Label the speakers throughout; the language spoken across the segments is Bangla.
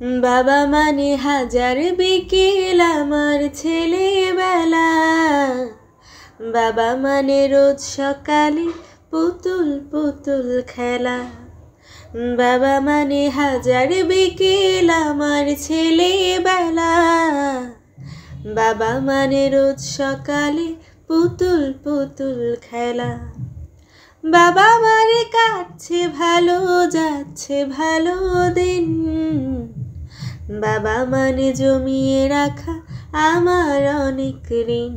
Speaker 1: বাবা মানে হাজার বিকেল আমার ছেলেবেলা, বাবা মানে রোজ সকালে পুতুল পুতুল খেলা। বাবা মানে হাজার বিকেল আমার ছেলেবেলা, বাবা মানে রোজ সকালে পুতুল পুতুল খেলা। বাবা মানে কাটছে ভালো, যাচ্ছে ভালো দিন, বাবা মানে জমিয়ে রাখা আমার অনেক ঋণ।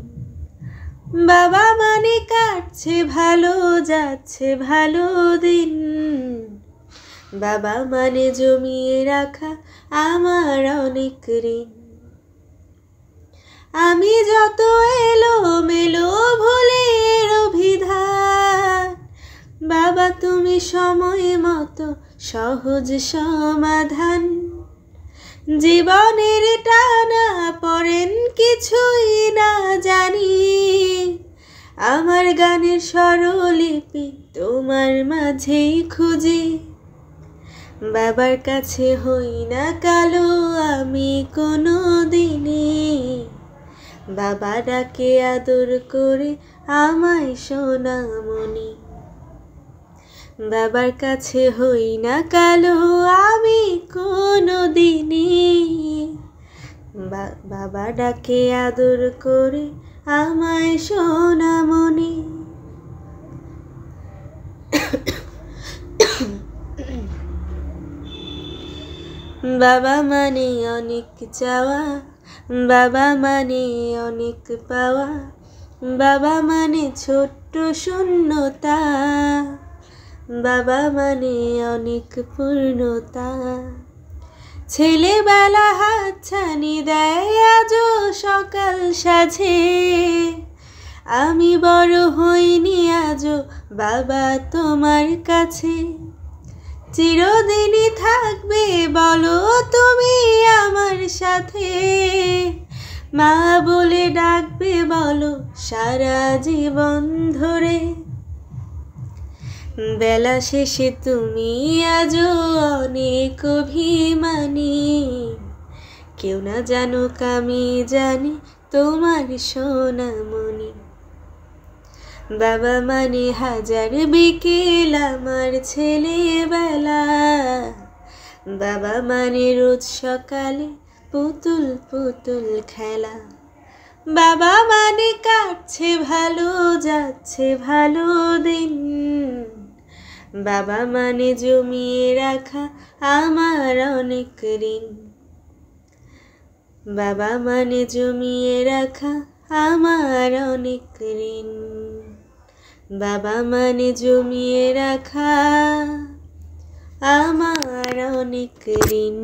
Speaker 1: বাবা মানে কাটছে ভালো, যাচ্ছে ভালো দিন, বাবা মানে জমিয়ে রাখা আমার অনেক ঋণ। আমি যত এলোমেলো ভুলের অভিধান, বাবা তুমি সময় মতো সহজ সমাধান। জীবনের টানা পড়েন কিছুই না জানি, আমার গানের স্বরলিপি তোমার মাঝেই খুঁজি। বাবার কাছে হই না কালো আমি কোনো দিনই, বাবা ডাকে আদর করে আমায় সোনামণি। বাবার কাছে হই না কালো আমি কোনো দিনই, বাবা ডাকে আদর করে আমায় সোনামণি। বাবা মানে অনেক চাওয়া, বাবা মানে অনেক পাওয়া, বাবা মানে ছোট্ট শূন্যতা, বাবা মানে অনেক পূর্ণতা। ছেলেবেলা হাতছানি দেয় আজও সকাল সাজে, আমি বড় হইনি আজও বাবা তোমার কাছে। চিরদিনই থাকবে বলো তুমি আমার সাথে, মা বলে ডাকবে বলো সারা জীবন ধরে। বেলা শেষে তুমি আজও অনেক অভিমানী, কেউ না জানুক আমি জানি তোমার সোনামণি। বাবা মানে হাজার বিকেল আমার ছেলেবেলা, বাবা মানে রোজ সকালে পুতুল পুতুল খেলা। বাবা মানে কাটছে ভালো, যাচ্ছে ভালো দিন, বাবা মানে জমিয়ে রাখা আমার অনেক ঋণ। বাবা মানে জমিয়ে রাখা আমার অনেক ঋণ, বাবা মানে জমিয়ে রাখা আমার অনেক ঋণ।